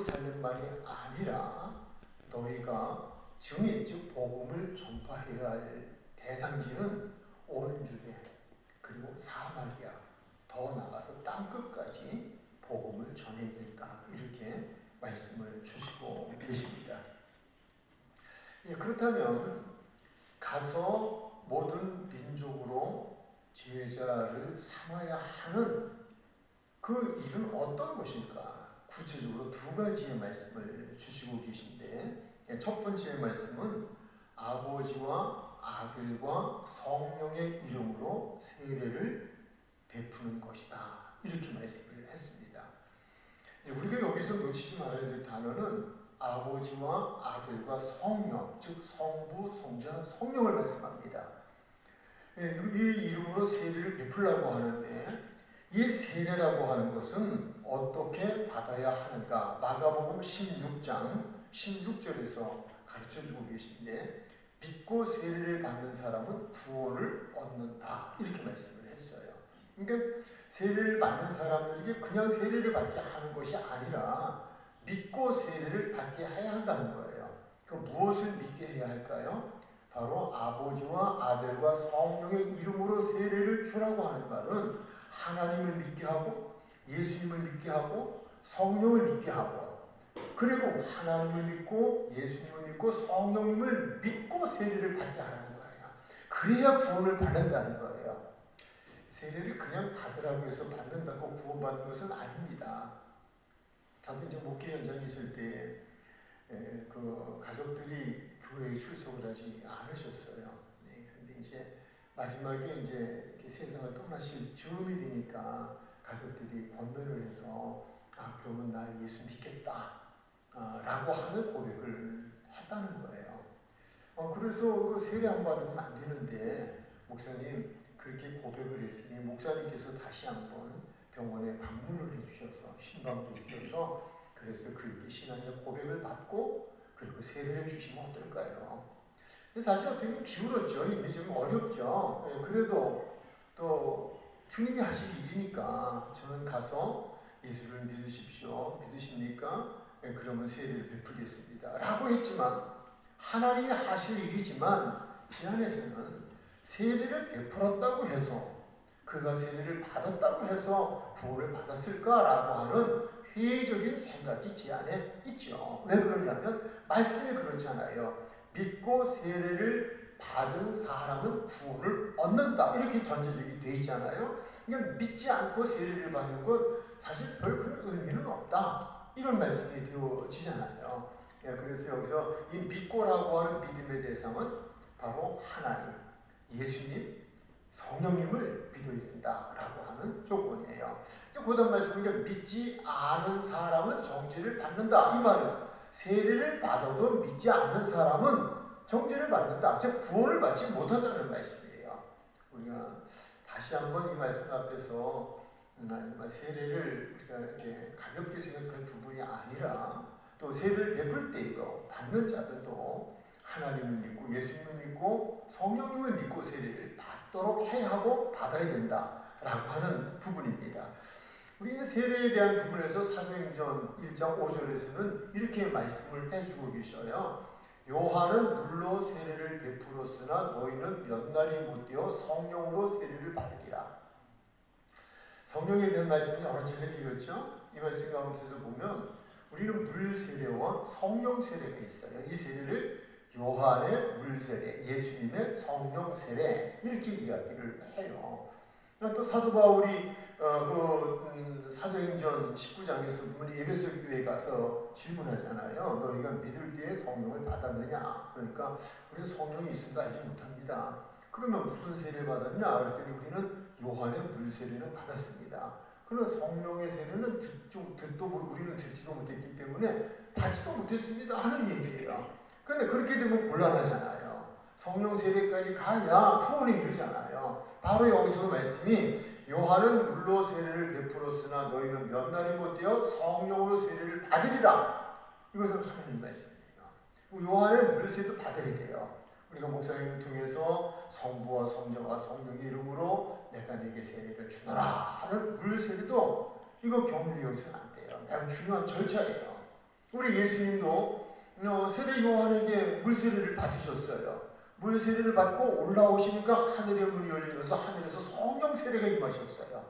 예루살렘만이 아니라 너희가 증인, 즉 복음을 전파해야 할 대상지는 온 유대 그리고 사마리아 더 나가서 땅끝까지 복음을 전해야 된다. 이렇게 말씀을 주시고 계십니다. 예, 그렇다면 가서 모든 민족으로 제자를 삼아야 하는 그 일은 어떤 것일까? 구체적으로 두 가지의 말씀을 주시고 계신데, 첫 번째 말씀은 아버지와 아들과 성령의 이름으로 세례를 베푸는 것이다. 이렇게 말씀을 했습니다. 우리가 여기서 놓치지 말아야 될 단어는 아버지와 아들과 성령, 즉 성부, 성자, 성령을 말씀합니다. 이 이름으로 세례를 베풀라고 하는데, 이 세례라고 하는 것은 어떻게 받아야 하는가? 마가복음 16장 16절에서 가르쳐주고 계신데, 믿고 세례를 받는 사람은 구원을 얻는다. 이렇게 말씀을 했어요. 그러니까 세례를 받는 사람들에게 그냥 세례를 받게 하는 것이 아니라 믿고 세례를 받게 해야 한다는 거예요. 그럼 무엇을 믿게 해야 할까요? 바로 아버지와 아들과 성령의 이름으로 세례를 주라고 하는 말은 하나님을 믿게 하고 예수님을 믿게 하고 성령을 믿게 하고, 그리고 하나님을 믿고 예수님을 믿고 성령님을 믿고 세례를 받게 하라는 거예요. 그래야 구원을 받는다는 거예요. 세례를 그냥 받으라고 해서 받는다고 구원받는 것은 아닙니다. 저도 이제 목회 현장에 있을 때 그 가족들이 교회에 출석을 하지 않으셨어요. 네, 근데 이제 마지막에 이제 이렇게 세상을 떠나실 즈음이 되니까 가족들이 권면을 해서 그러면 나 예수 믿겠다 라고 하는 고백을 했다는 거예요. 그래서 그 세례 안 받으면 안 되는데, 목사님 그렇게 고백을 했으니 목사님께서 다시 한번 병원에 방문을 해주셔서 신방도 해주셔서 그래서 그렇게 신앙의 고백을 받고 그리고 세례를 주시면 어떨까요? 사실 어떻게 보면 기울었죠. 이미 좀 어렵죠. 그래도 또 주님이 하실 일이니까 저는 가서 예수를 믿으십시오. 믿으십니까? 그러면 세례를 베풀겠습니다. 라고 했지만, 하나님이 하실 일이지만 이 안에서는 세례를 베풀었다고 해서, 그가 세례를 받았다고 해서 구원을 받았을까라고 하는 회의적인 생각이 제 안에 있죠. 왜 그러냐면 말씀이 그렇잖아요. 믿고 세례를 받은 사람은 구원을 얻는다. 이렇게 전제적이 되어 있잖아요. 그러니까 믿지 않고 세례를 받는 건 사실 별 그런 의미는 없다. 이런 말씀이 되어지잖아요. 그래서 여기서 이 믿고라고 하는 믿음의 대상은 바로 하나님, 예수님, 성령님을 믿어야 된다라고 하는 조건이에요. 그 다음 말씀은 믿지 않은 사람은 정죄를 받는다. 이 말은 세례를 받아도 믿지 않는 사람은 정죄를 받는다. 즉 구원을 받지 못한다는 말씀이에요. 우리가 다시 한번 이 말씀 앞에서 세례를 우리가 이렇게 가볍게 생각할 부분이 아니라, 또 세례를 베풀 때에도 받는 자들도 하나님을 믿고 예수님을 믿고 성령님을 믿고 세례를 받도록 해야 하고 받아야 된다라고 하는 부분입니다. 우리는 세례에 대한 부분에서 사도행전 1장 5절에서는 이렇게 말씀을 해주고 계셔요. 요한은 물로 세례를 베풀었으나 너희는 몇 날이 못되어 성령으로 세례를 받으리라. 성령에 대한 말씀이 여러 차례 드렸죠. 이 말씀 가운데서 보면 우리는 물 세례와 성령 세례가 있어요. 이 세례를 요한의 물 세례, 예수님의 성령 세례, 이렇게 이야기를 해요. 또 사도 바울이 사도행전 19장에서 보면 에베소 교회에 가서 질문하잖아요. 너희가 믿을 때에 성령을 받았느냐? 그러니까 우리는 성령이 있음도 알지 못합니다. 그러면 무슨 세례를 받았냐? 그랬더니 우리는 요한의 물 세례는 받았습니다. 그러나 성령의 세례는 우리는 듣지도 못했기 때문에 받지도 못했습니다 하는 얘기예요. 그런데 그렇게 되면 곤란하잖아요. 성령 세례까지 가야 구원이 이르잖아요. 바로 여기서도 말씀이 요한은 물로 세례를 베풀었으나 너희는 몇 날이 못되어 성령으로 세례를 받으리라. 이것은 하나님 말씀이에요. 요한의 물 세례도 받아야 돼요. 우리가 목사님을 통해서 성부와 성자와 성령의 이름으로 내가 네게 세례를 주노라 하는 물 세례도 이거 경륜이 여기서는 안 돼요. 매우 중요한 절차예요. 우리 예수님도 세례 요한에게 물세례를 받으셨어요. 물세례를 받고 올라오시니까 하늘의 문이 열리면서 하늘에서 성령 세례가 임하셨어요.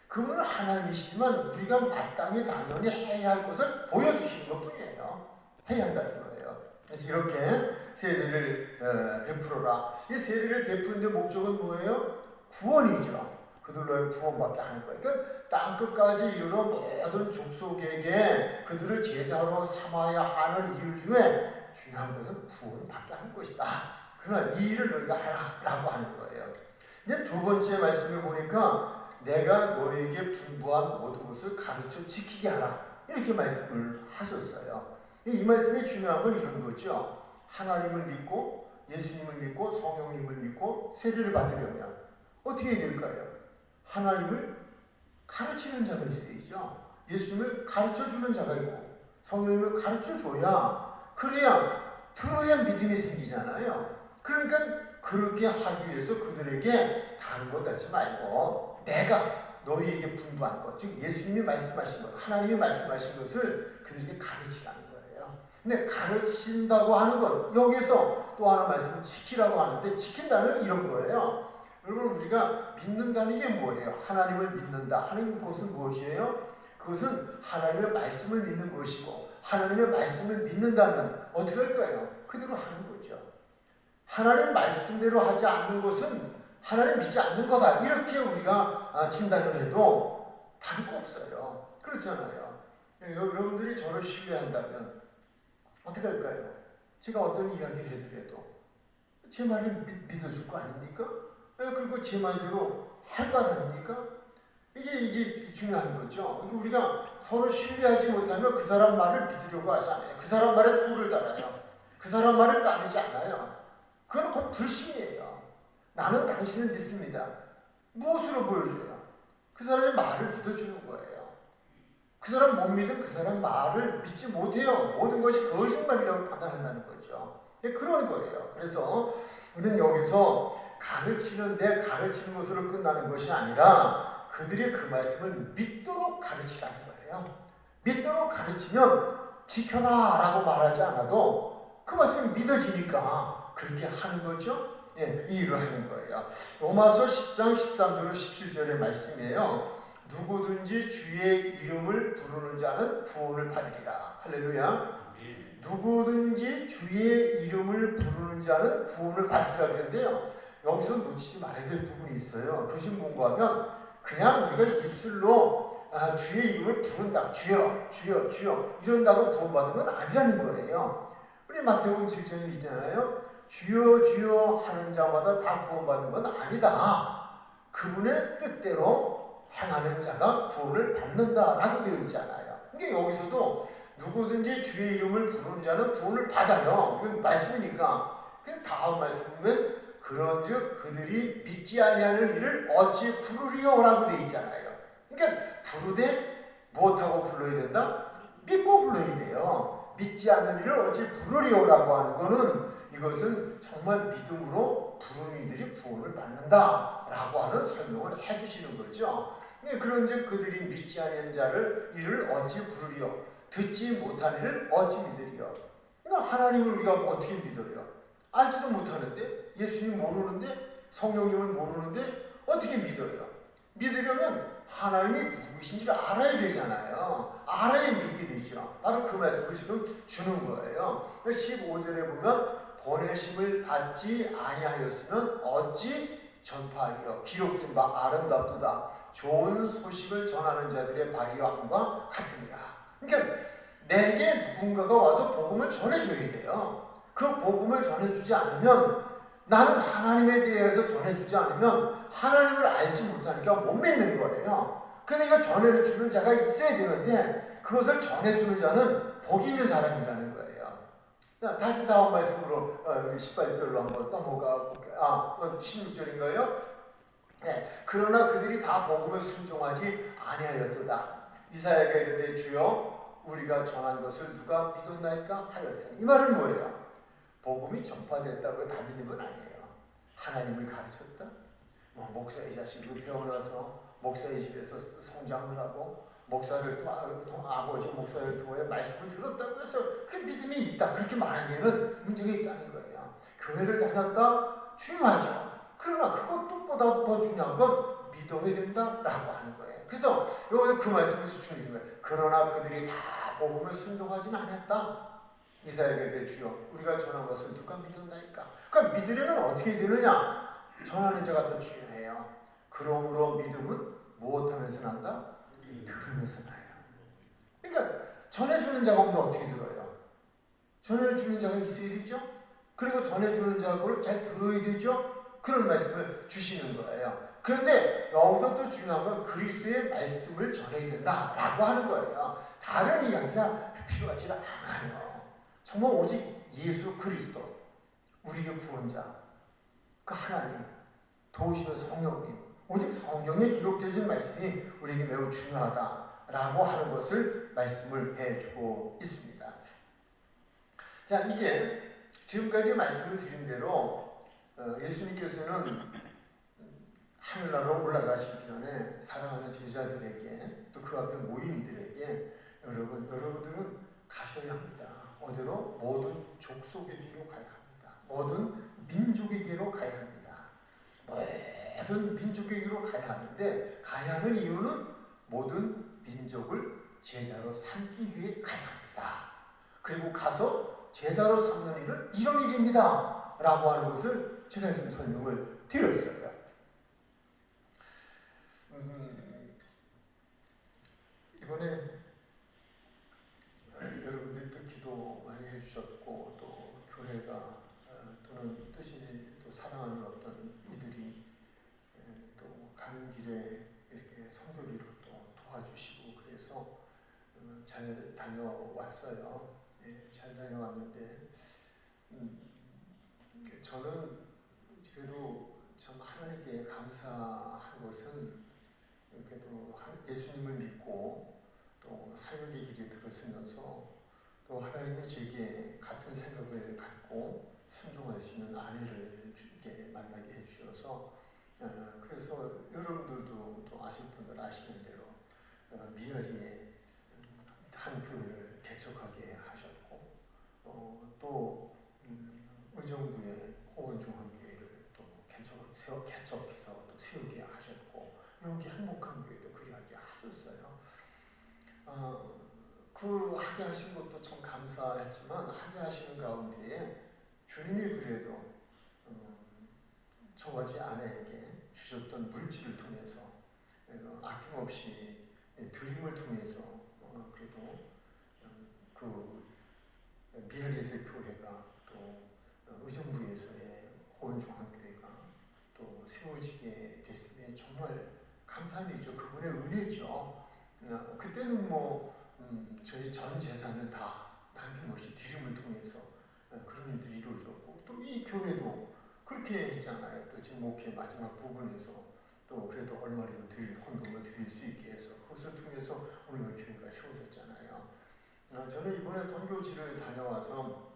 그분은 하나님이시지만 우리가 마땅히 당연히 해야 할 것을 보여주시는 것뿐이에요. 해야 한다는 거예요. 그래서 이렇게 세례를 베풀어라. 이 세례를 베푸는 목적은 뭐예요? 구원이죠. 그들로의 구원받게 하는 거예요. 그러니까 땅끝까지 이르러 모든 족속에게 그들을 제자로 삼아야 하는 이유 중에 중요한 것은 구원받게 하는 것이다. 그러나 이 일을 너희가 하라 라고 하는 거예요. 이제 두 번째 말씀을 보니까 내가 너에게 분부한 모든 것을 가르쳐 지키게 하라. 이렇게 말씀을 하셨어요. 이 말씀이 중요한 건 이런 거죠. 하나님을 믿고 예수님을 믿고 성령님을 믿고 세례를 받으려면 어떻게 해야 될까요? 하나님을 가르치는 자가 있어야죠. 예수님을 가르쳐주는 자가 있고 성령님을 가르쳐줘야 그래야 들어야 믿음이 생기잖아요. 그러니까 그렇게 하기 위해서 그들에게 다른 것 하지 말고 내가 너희에게 분부한 것, 즉 예수님이 말씀하신 것, 하나님이 말씀하신 것을 그들에게 가르치라는 거예요. 근데 가르친다고 하는 것, 여기서 또 하나 말씀은 지키라고 하는데 지킨다는 이런 거예요. 여러분 우리가 믿는다는 게 뭐예요? 하나님을 믿는다 하는 것은 무엇이에요? 그것은 하나님의 말씀을 믿는 것이고 하나님의 말씀을 믿는다면 어떻게 할까요? 그대로 하는 거죠. 하나님 말씀대로 하지 않는 것은 하나님 믿지 않는 거다. 이렇게 우리가 진단을 해도 다를 거 없어요. 그렇잖아요. 여러분들이 저를 신뢰한다면 어떻게 할까요? 제가 어떤 이야기를 해드려도 제 말을 믿어줄 거 아닙니까? 그리고 제 말대로 할 거 아닙니까? 이게 중요한 거죠. 우리가 서로 신뢰하지 못하면 그 사람 말을 믿으려고 하지 않아요. 그 사람 말에 토를 달아요. 그 사람 말을 따르지 않아요. 그건 곧 불신이에요. 나는 당신을 믿습니다. 무엇으로 보여줘요? 그 사람의 말을 믿어주는 거예요. 그 사람 못 믿으면 그 사람 말을 믿지 못해요. 모든 것이 거짓말이라고 판단한다는 거죠. 그런 거예요. 그래서 우리는 여기서 가르치는 것으로 끝나는 것이 아니라 그들이 그 말씀을 믿도록 가르치라는 거예요. 믿도록 가르치면 지켜라 라고 말하지 않아도 그 말씀이 믿어지니까 그렇게 하는 거죠. 이 일을 하는 거예요. 로마서 10장 13절로 17절의 말씀이에요. 누구든지 주의 이름을 부르는 자는 구원을 받으리라. 할렐루야. 누구든지 주의 이름을 부르는 자는 구원을 받으리라 그랬는데요. 여기서 놓치지 말아야 될 부분이 있어요. 그것이 뭔가 하면 그냥 우리가 입술로 주의 이름을 부른다. 주여 주여 주여 이런다고 구원받으면 아니라는 거예요. 우리 마태복음 7장에 있잖아요. 주여 주여 하는 자마다 다 구원받는 건 아니다. 그분의 뜻대로 행하는 자가 구원을 받는다라고 되어 있잖아요. 그러니까 여기서도 누구든지 주의 이름을 부르는 자는 구원을 받아요. 이건 말씀이니까. 그 다음 말씀 보면 그런즉 그들이 믿지 아니하는 일을 어찌 부르리오라고 되어 있잖아요. 그러니까 부르되 무엇하고 불러야 된다? 믿고 불러야 돼요. 믿지 않는 일을 어찌 부르리오라고 하는 것은 이것은 정말 믿음으로 부르는 이들이 구원을 받는다라고 하는 설명을 해주시는 거죠. 그런즉 그들이 믿지 않은 자를 이를 어찌 부르리오? 듣지 못한 이를 어찌 믿으리요? 그러니까 하나님을 우리가 어떻게 믿어요? 알지도 못하는데, 예수님 모르는데, 성령님을 모르는데 어떻게 믿어요? 믿으려면 하나님이 누구신지를 알아야 되잖아요. 알아야 믿게 되죠. 바로 그 말씀을 지금 주는 거예요. 15절에 보면 보내심을 받지 아니하였으면 어찌 전파하리요? 기록된 바 아름답도다. 좋은 소식을 전하는 자들의 발휘함과 같으니라. 그러니까 내게 누군가가 와서 복음을 전해줘야 돼요. 그 복음을 전해주지 않으면 나는 하나님에 대해서 전해주지 않으면 하나님을 알지 못하니까 못 믿는 거예요. 그러니까 전해주는 자가 있어야 되는데 그것을 전해주는 자는 복 있는 사람이라는 거예요. 다시 다음 말씀으로 18절로 한번 넘어가 볼게요. 16절인가요? 네. 그러나 그들이 다 복음을 순종하지 아니하였도다. 이사야가 이르되 주여 우리가 전한 것을 누가 믿었나이까 하였으니 이 말은 뭐예요? 복음이 전파됐다고 다 믿는 건 아니에요. 하나님을 가르쳤다. 목사의 자식으로 태어나서 목사의 집에서 성장을 하고 목사를 아버지 목사를 통해 말씀을 들었다고 해서 그 믿음이 있다 그렇게 말하기에는 문제가 있다는 거예요. 교회를 다녔다 중요하죠. 그러나 그것보다도 더 중요한 건 믿어야 된다라고 하는 거예요. 그래서 여기 그 말씀에서 주는 거예요. 그러나 그들이 다 복음을 순종하지는 않았다. 이사야에게 주여 우리가 전한 것을 누가 믿었나이까. 그러니까 믿으려면 어떻게 되느냐. 전하는 자가 또 중요해요. 그러므로 믿음은 무엇하면서 난다? 들으면서 나요. 그러니까 전해주는 자가 없는데 어떻게 들어요? 전해주는 자가 있어야 되죠. 그리고 전해주는 자가 그걸 잘 들어야 되죠. 그런 말씀을 주시는 거예요. 그런데 여기서 또 중요한 건 그리스도의 말씀을 전해야 된다라고 하는 거예요. 다른 이야기가 필요하지 않아요. 정말 오직 예수 그리스도 우리의 구원자 그 하나님 도우시는 성령님 오직 성경에 기록되어진 말씀이 우리에게 매우 중요하다라고 하는 것을 말씀을 해주고 있습니다. 자, 이제 지금까지 말씀을 드린 대로 예수님께서는 하늘나라로 올라가시기 전에 사랑하는 제자들에게 또 그 앞에 모인 이들에게 여러분들은 가셔야 합니다. 어디로? 모든 족속에게로 가야 합니다. 모든 민족에게로 가야 합니다. 모든 민족에게로 가야 하는데 가야 하는 이유는 모든 민족을 제자로 삼기 위해 가야 합니다. 그리고 가서 제자로 삼는 일은 이런 일입니다. 라고 하는 것을 제가 지금 설명을 드렸어요. 이번에 여러분들도 기도 많이 해주셨고 또 교회가 또는 뜻이 또 사랑하는 어떤 이들이 또 가는 길에 이렇게 성교리로 또 도와주시고 그래서 잘 다녀왔어요. 네, 잘 다녀왔는데 저는 그래도 참 하나님께 감사한 것은 그래도 예수님을 믿고 또 사역의 길에 들어서면서 또 하나님이 제게 같은 생각을 갖고 순종할 수 있는 아내를 주께 만나게 해주셔서 그래서 여러분들도 또 아실 분들 아시는 대로 미아리에 한 교회를 개척하게 하셨고 또 의정부의 호원중앙교회를 또 개척해서 또 세우게 하셨고 여기 행복한 교회도 그리하게 하셨어요. 그 하게 하신 것도 참 감사했지만 하게 하시는 가운데에 주님이 그래도 저와 제 아내에게 주셨던 물질을 통해서 아낌없이 드림을 통해서 그래도 그 미하리에서의 교회가 또 의정부에서의 호원중앙교회가 또 세워지게 됐으니 정말 감사한 일이죠. 그분의 은혜죠. 그때는 저희 전 재산을 다 남김없이 드림을 통해서 그런 일들이 이루어졌고 또 이 교회도 그렇게 했잖아요. 또 지금 목회 마지막 부분에서 또 그래도 얼마라도 헌금을 드릴 수 있게 해서 그것을 통해서 오늘 교회가 세워졌잖아요. 저는 이번에 선교지를 다녀와서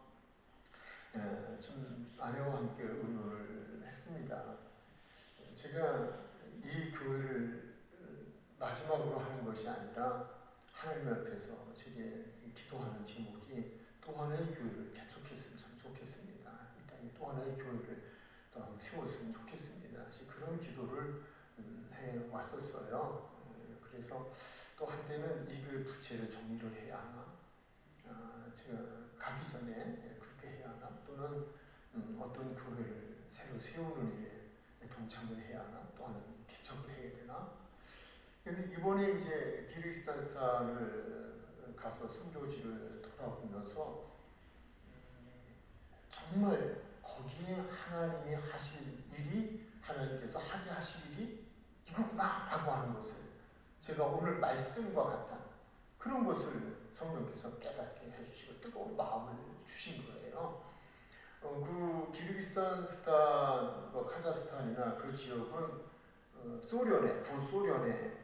좀 아내와 함께 의논을 했습니다. 제가 이 교회를 마지막으로 하는 것이 아니라 하나님 앞에서 제게 기도하는 제목이 또 하나의 교회를 개척했으면 참 좋겠습니다. 이 땅에 또 하나의 교회를 세웠으면 좋겠습니다. 그런 기도를 해왔었어요. 그래서 또 한때는 이 교회 부채를 정리를 해야 하나, 제가 가기 전에 그렇게 해야 하나, 또는 어떤 교회를 새로 세우는 일에 동참을 해야 하나, 또 하나는 개척을 해야 되나. 이번에 이제 기르기스탄을 가서 선교지를 돌아오면서 정말 거기에 하나님이 하실 일이 하나님께서 하게 하실 일이 이거구나라고 하는 것을 제가 오늘 말씀과 같은 그런 것을 성령께서 깨닫게 해주시고 뜨거운 마음을 주신 거예요. 그 기르기스탄, 스탄, 카자흐스탄이나 그 지역은 소련의 구소련의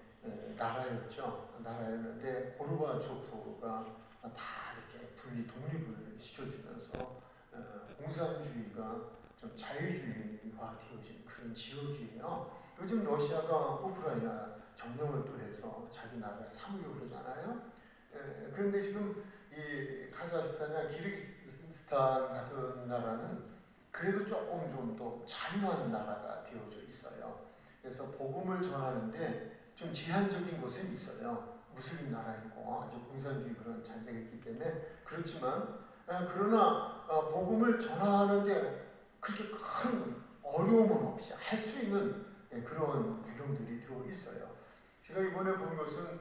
나라였는데 고르바초프가 다 이렇게 분리 독립을 시켜주면서 공산주의가 좀 자유주의화 되어진 그런 지역이에요. 요즘 러시아가 우크라이나 점령을 또 해서 자기 나라를 삼으려고 그러잖아요. 그런데 지금 이 카자흐스탄이나 키르기스탄 같은 나라는 그래도 조금 좀 더 자유한 나라가 되어져 있어요. 그래서 복음을 전하는데 좀 제한적인 것은 있어요. 무슬림 나라이고 아주 공산주의 그런 잔재가 있기 때문에 그렇지만 그러나 복음을 전하는데 그렇게 큰 어려움은 없이 할 수 있는 그런 배경들이 되어 있어요. 제가 이번에 본 것은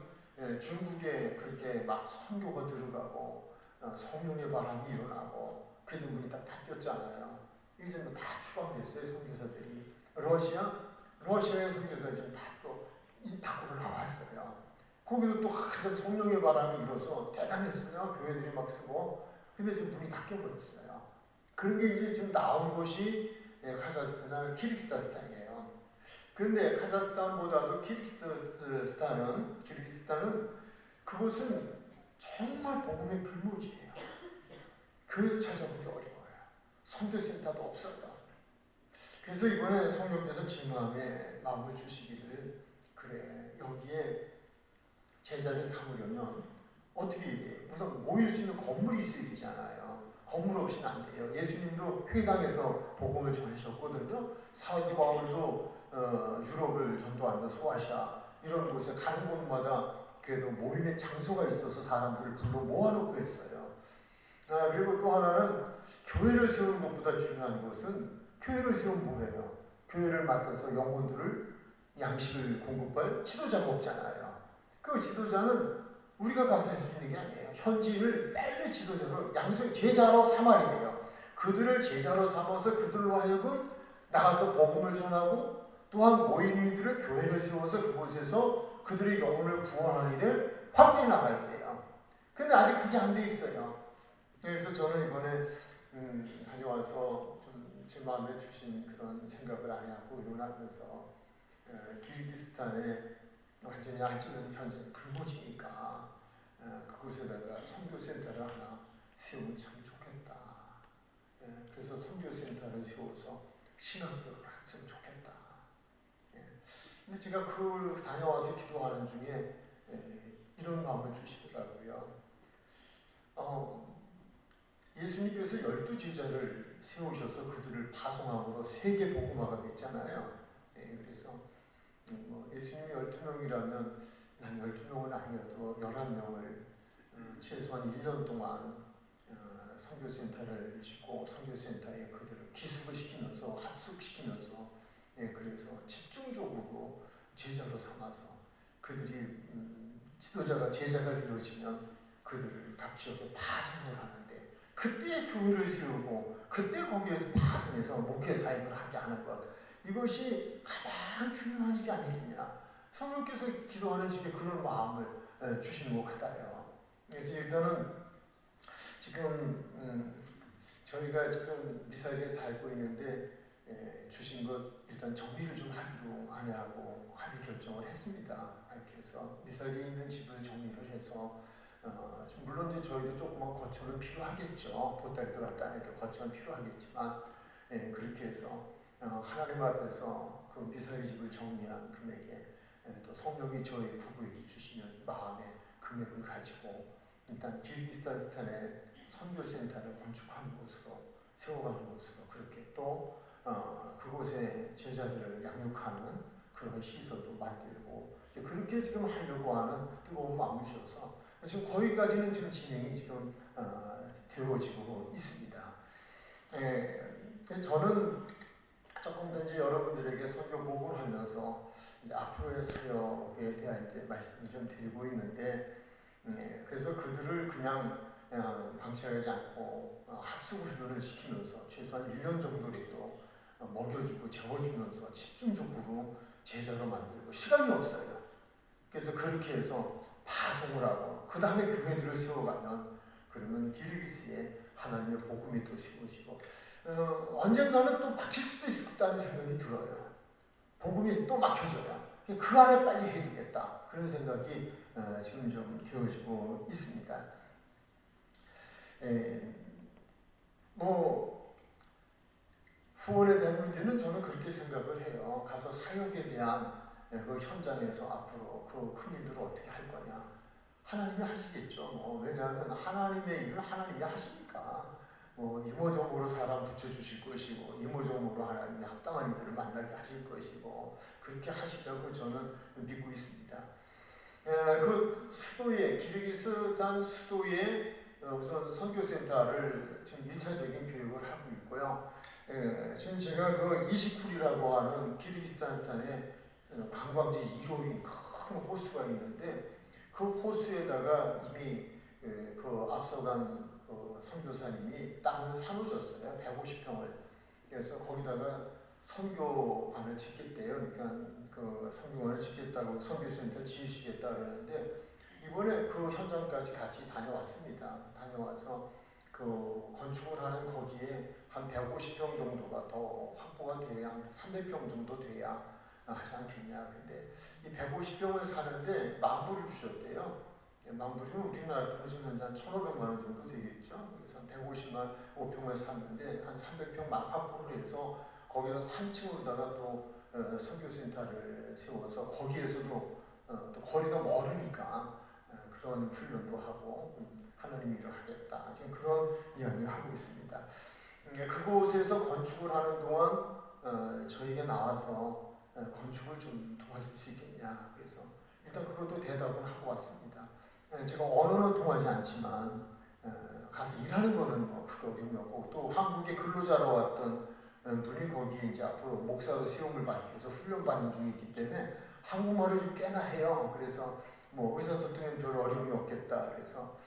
중국에 그렇게 막 선교가 들어가고 성령의 바람이 일어나고 그 눈물이 다 닦였잖아요. 이제 뭐 다 추방됐어요. 선교사들이 러시아의 선교사들이 지금 다 또 밖으로 나왔어요. 거기도 또 한참 성령의 바람이 일어서 대단했어요. 교회들이 막 쓰고 근데 지금 문이 닫혀버렸어요. 그런 게 이제 지금 나온 곳이 카자흐스탄이나 키르기스탄이에요. 그런데 카자흐스탄보다도 키르기스탄은 그곳은 정말 복음의 불모지예요. 교회도 찾아보기 어려워요. 선교센터도 없어요. 그래서 이번에 성령께서 제 마음에 마음을 주시기를 그래 여기에 제자를 삼으려면 어떻게 얘기해요? 우선 모일 수 있는 건물이 있어야 되잖아요. 건물 없이는 안 돼요. 예수님도 회당에서 복음을 전하셨거든요. 사도 바울도 유럽을 전도하면서 소아시아 이런 곳에 가는 곳마다 그래도 모임의 장소가 있어서 사람들을 불러 모아놓고 했어요. 그리고 또 하나는 교회를 세우는 것보다 중요한 것은 교회를 세우면 뭐예요? 교회를 맡아서 영혼들을 양식을 공급할 지도자가 없잖아요. 그 지도자는 우리가 가서 할 수 있는 게 아니에요. 현지인을 빨리 지도자로 제자로 삼아야 돼요. 그들을 제자로 삼아서 그들로 하여금 나가서 복음을 전하고 또한 모인 이들을 교회를 세워서 그곳에서 그들의 영혼을 구원하는 일을 확대해 나가야 돼요. 근데 아직 그게 안 돼 있어요. 그래서 저는 이번에 다녀와서 좀 제 마음에 주신 그런 생각을 안 하고 일어나면서 키르기스탄에 완전히 아직은 현재 불모지니까 그곳에다가 선교센터를 하나 세우면 참 좋겠다. 그래서 선교센터를 세워서 신학교를 했으면 좋겠다. 근데 제가 그 다녀와서 기도하는 중에 이런 마음을 주시더라고요. 예수님께서 12제자를 세우셔서 그들을 파송함으로 세계 복음화가 됐잖아요. 그래서 예수님이 12명이라면 난 12명은 아니어도 11명을 최소한 1년 동안 선교센터를 짓고 선교센터에 그들을 기숙을 시키면서 합숙시키면서 그래서 집중적으로 제자로 삼아서 그들이 지도자가 제자가 되어지면 그들을 각 지역에 파송을 하는데 그때 교회를 세우고 그때 거기에서 파송해서 목회 사역을 하게 하는 것 이것이 가장 중요한 일이 아니겠냐. 성령께서 기도하는 집에 그런 마음을 주시는 것 같아요. 그래서 일단은 지금 저희가 지금 미사일에 살고 있는데 주신 것 일단 정리를 좀 하기로 아내하고 합의 결정을 했습니다. 그래서 미사일이 있는 집을 정리를 해서 물론 이제 저희도 조그만 거처는 필요하겠죠. 보따리 들었다 해도 거처는 필요하겠지만 그렇게 해서 하나님 앞에서 그 미사일 집을 정리한 금액에 또 성령이 저희 부부에게 주시는 마음의 금액을 가지고 일단 키르기스탄에 선교센터를 건축하는 곳으로 세워가는 곳으로 그렇게 또 그곳에 제자들을 양육하는 그런 시설도 만들고 그렇게 지금 하려고 하는 뜨거운 마음이셔서 지금 거기까지는 지금 진행이 지금 되어지고 있습니다. 저는 조금 더 이제 여러분들에게 선교 보고를 하면서 이제 앞으로의 사역에 대한 이제 말씀을 좀 드리고 있는데, 그래서 그들을 그냥 방치하지 않고 합숙 훈련을 시키면서 최소한 1년 정도라도 먹여주고 재워주면서 집중적으로 제자로 만들고 시간이 없어요. 그래서 그렇게 해서 파송을 하고 그 다음에 교회들을 세워가면 그러면 기르기스에 하나님의 복음이 또 세워지고 언젠가는 또 막힐 수도 있겠다는 생각이 들어요. 복음이 또 막혀져요. 그 안에 빨리 해야 되겠다. 그런 생각이 지금 좀 되어지고 있습니다. 후원에 대한 문제는 저는 그렇게 생각을 해요. 가서 사역에 대한 그 현장에서 앞으로 그 큰 일들을 어떻게 할 거냐. 하나님이 하시겠죠. 왜냐하면 하나님의 일을 하나님이 하시니까. 이모저모로 사람 붙여주실 것이고 이모저모로 하나님이 합당한 이들을 만나게 하실 것이고 그렇게 하시라고 저는 믿고 있습니다. 그 수도에 기르기스탄 수도에 우선 선교센터를 지금 1차적인 교육을 하고 있고요. 지금 제가 그 이시쿨이라고 하는 기르기스탄에 관광지 1호인 큰 호수가 있는데 그 호수에다가 이미 그 앞서간 선교사님이 땅을 사놓으셨어요. 150평을. 그래서 거기다가 선교관을 짓겠대요. 그러니까 그 선교관을 짓겠다고 선교센터 지으시겠다 그러는데 이번에 그 현장까지 같이 다녀왔습니다. 다녀와서 그 건축을 하는 거기에 한 150평 정도가 더 확보가 돼야 한 300평 정도 돼야 하지 않겠냐. 근데 이 150평을 사는데 10,000불을 주셨대요. 10,000불이면 우리나라 돈으로 지금 한 1,500만 원 정도 되겠죠. 그래서 150만 5평을 샀는데 한 300평 막 확보를 해서 거기다 3층으로다가 또 선교센터를 세워서 거기에서도 또 거리가 멀으니까 그런 훈련도 하고 하나님 일을 하겠다. 지금 그런 이야기를 하고 있습니다. 그곳에서 건축을 하는 동안 저에게 나와서 건축을 좀 도와줄 수 있겠냐. 그래서 일단 그것도 대답을 하고 왔습니다. 제가 언어는 통하지 않지만 가서 일하는 거는 뭐 크게 어려움이 없고 또 한국에 근로자로 왔던 분이 거기 이제 앞으로 목사로 세움을 받기 위해서 훈련받는 중에 있기 때문에 한국말을 좀 꽤나 해요. 그래서 뭐 의사소통에는 별 어려움이 없겠다. 그래서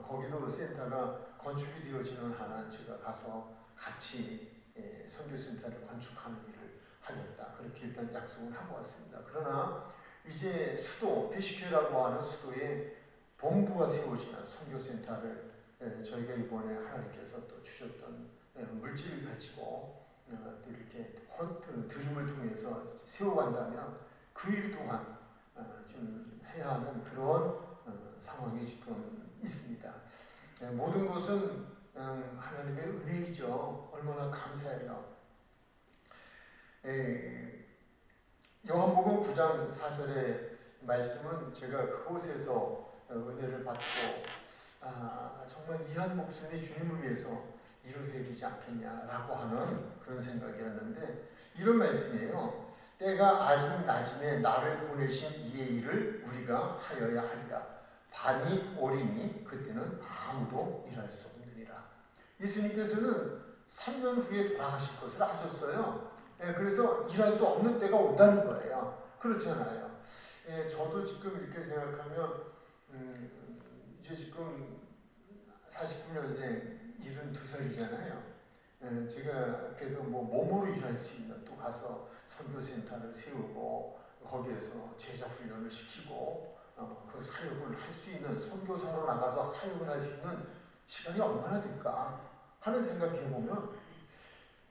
거기도 센터가 건축이 되어지는 한은 제가 가서 같이 선교센터를 건축하는 일을 하겠다. 그렇게 일단 약속을 하고 왔습니다. 그러나 이제 수도 비시케라고 하는 수도에 본부가 세워지는 선교센터를 저희가 이번에 하나님께서 또 주셨던 물질을 가지고 또 이렇게 드림을 통해서 세워간다면 그 일 또한 좀 해야 하는 그런 상황이 지금 있습니다. 모든 것은 하나님의 은혜이죠. 얼마나 감사해요. 요한복음 9장 4절의 말씀은 제가 그곳에서 은혜를 받고 정말 이한 목숨이 주님을 위해서 일을 해야 되지 않겠냐라고 하는 그런 생각이었는데 이런 말씀이에요. 때가 아직 낮음에 나를 보내신 이의 일을 우리가 하여야 하리라. 반이 오리니 그때는 아무도 일할 수 없느니라. 예수님께서는 3년 후에 돌아가실 것을 아셨어요. 그래서 일할 수 없는 때가 온다는 거예요. 그렇잖아요. 저도 지금 이렇게 생각하면 이제 지금 49년생 72살이잖아요. 제가 그래도 뭐 몸으로 일할 수 있는 또 가서 선교센터를 세우고 거기에서 제자 훈련을 시키고 그 사역을 할 수 있는 선교사로 나가서 사역을 할 수 있는 시간이 얼마나 될까 하는 생각해 보면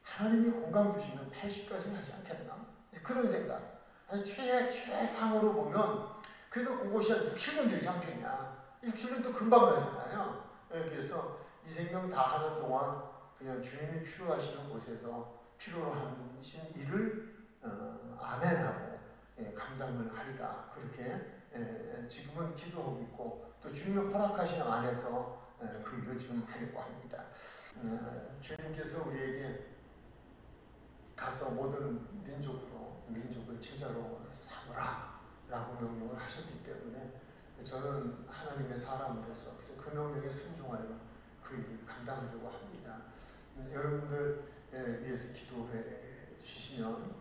하나님이 건강 주시면 80까지는 하지 않겠나? 그런 생각. 최상으로 보면 그래도 그것이 한 6, 7년 되지 않겠냐. 6, 7년도 금방 가잖아요. 그래서 이 생명 다 하는 동안 그냥 주님이 필요하시는 곳에서 필요로 하신 일을 아멘하고 감당을 하리라. 그렇게 지금은 기도하고 있고 또 주님이 허락하신 안에서 그 일을 지금 하려고 합니다. 주님께서 우리에게 가서 모든 민족을 제자로 삼으라 라고 명령을 하셨기 때문에 저는 하나님의 사람으로서 그 명령에 순종하여 그 일을 감당하려고 합니다. 여러분들 위해서 기도해 주시면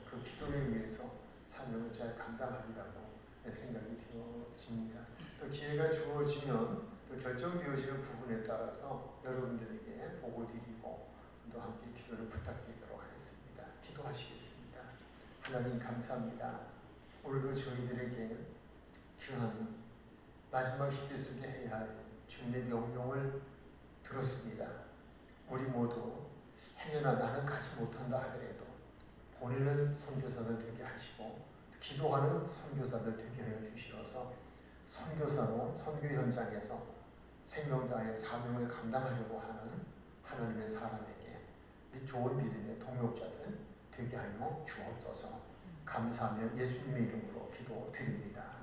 그 기도에 의해서 사명을 잘 감당하리라고 생각이 되어집니다. 또 기회가 주어지면 또 결정되어지는 부분에 따라서 여러분들에게 보고 드리고 또 함께 기도를 부탁드리도록 하겠습니다. 기도하시겠습니다. 하나님 감사합니다. 오늘도 저희들에게 귀한 마지막 시대 속에 해야 할 주님의 명령을 들었습니다. 우리 모두 행여나 나는 가지 못한다 하더라도 보내는 선교사들 되게 하시고 기도하는 선교사들 되게 하여 주시어서 선교사로 선교 현장에서 생명 다해 사명을 감당하려고 하는 하나님의 사람에게 이 좋은 믿음의 동역자들 되게 하여 주옵소서. 감사하며 예수님의 이름으로 기도드립니다.